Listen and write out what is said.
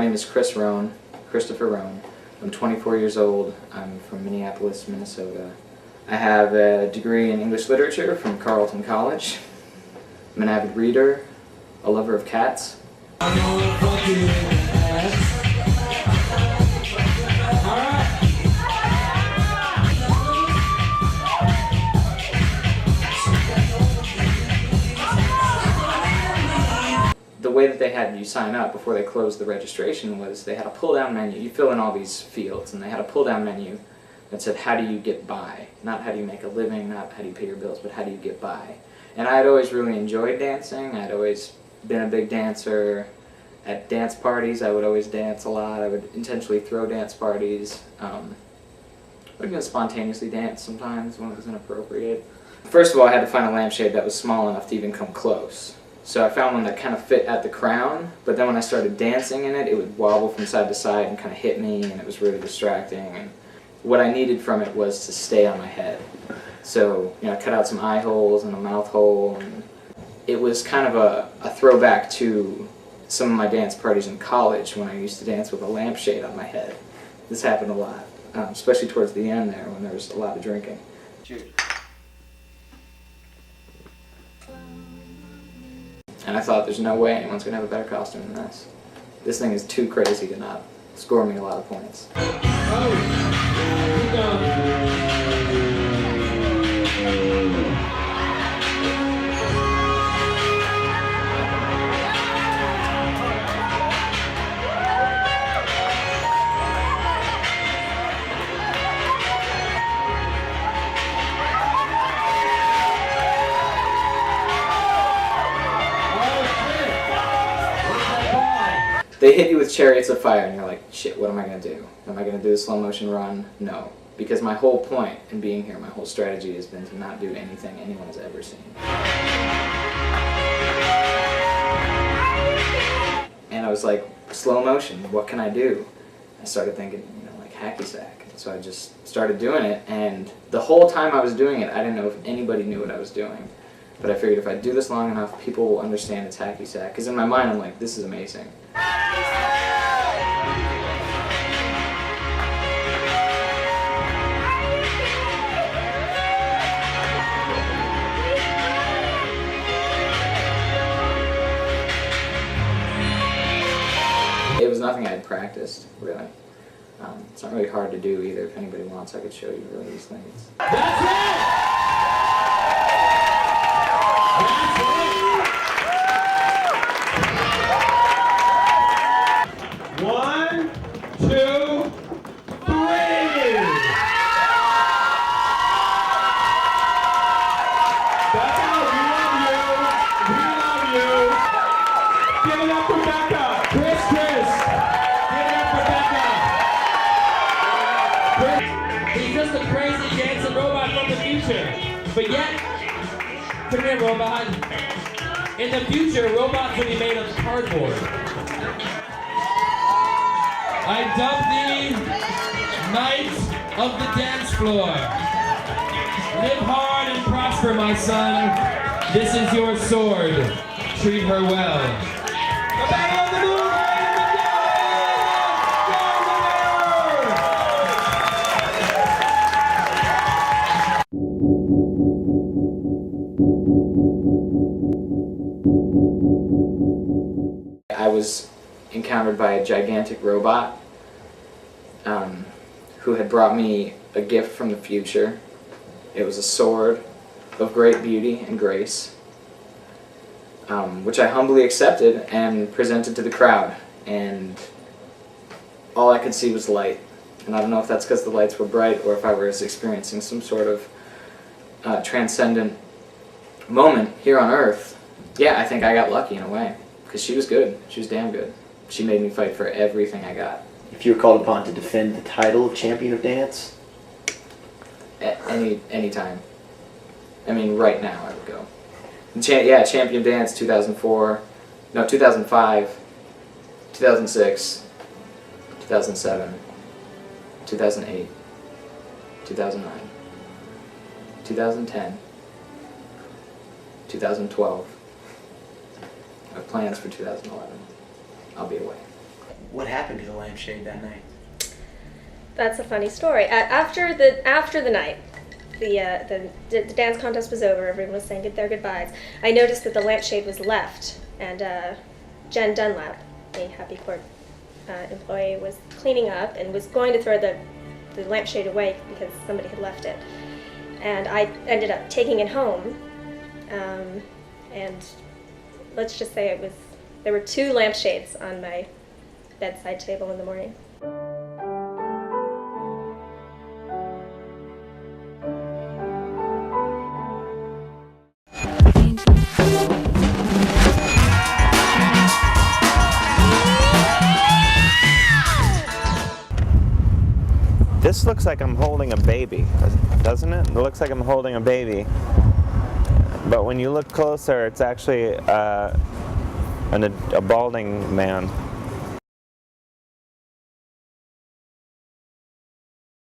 name is Christopher Roan. I'm 24 years old. I'm from Minneapolis, Minnesota. I have a degree in English literature from Carleton College. I'm an avid reader, a lover of cats. The way that they had you sign up before they closed the registration was they had a pull-down menu. You fill in all these fields, and they had a pull-down menu that said, how do you get by? Not how do you make a living, not how do you pay your bills, but how do you get by? And I had always really enjoyed dancing. I'd always been a big dancer. At dance parties, I would always dance a lot. I would intentionally throw dance parties. I would even spontaneously dance sometimes when it was inappropriate. First of all, I had to find a lampshade that was small enough to even come close. So I found one that kind of fit at the crown, but then when I started dancing in it, it would wobble from side to side and kind of hit me, and it was really distracting. And what I needed from it was to stay on my head. So, I cut out some eye holes and a mouth hole, and it was kind of a throwback to some of my dance parties in college when I used to dance with a lampshade on my head. This happened a lot, especially towards the end there when there was a lot of drinking. Cheers. And I thought, there's no way anyone's going to have a better costume than this. This thing is too crazy to not score me a lot of points. They hit you with chariots of fire, and you're like, shit, what am I going to do? Am I going to do a slow motion run? No. Because my whole point in being here, my whole strategy has been to not do anything anyone has ever seen. And I was like, slow motion, what can I do? I started thinking, like hacky sack. So I just started doing it, and the whole time I was doing it, I didn't know if anybody knew what I was doing. But I figured if I do this long enough, people will understand it's hacky sack. Because in my mind, I'm like, this is amazing. It was nothing I had practiced, really. It's not really hard to do either. If anybody wants, I could show you really these things. That's it! One, two, three! That's how we love you! We love you! Give it up for Becca! Chris! Give it up for Becca! He's just a crazy dancing robot from the future. But yet, come here, robot. In the future, robots will be made of cardboard. I dub thee Knight of the Dance Floor. Live hard and prosper, my son. This is your sword. Treat her well. The Battle of the Moon! I was encountered by a gigantic robot who had brought me a gift from the future. It was a sword of great beauty and grace, which I humbly accepted and presented to the crowd, and all I could see was light. And I don't know if that's because the lights were bright or if I was experiencing some sort of transcendent moment here on Earth. Yeah, I think I got lucky in a way, because she was good. She was damn good. She made me fight for everything I got. If you were called upon to defend the title of Champion of Dance? Any time. I mean, right now I would go. Yeah, Champion of Dance 2004, no, 2005, 2006, 2007, 2008, 2009, 2010, 2012. I have plans for 2011. I'll be away. What happened to the lampshade that night? That's a funny story. After the night, the dance contest was over. Everyone was saying their goodbyes. I noticed that the lampshade was left, and Jen Dunlap, a Happy Court employee, was cleaning up and was going to throw the lampshade away because somebody had left it. And I ended up taking it home, and let's just say there were 2 lampshades on my bedside table in the morning. This looks like I'm holding a baby, doesn't it? It looks like I'm holding a baby. But when you look closer, it's actually a balding man.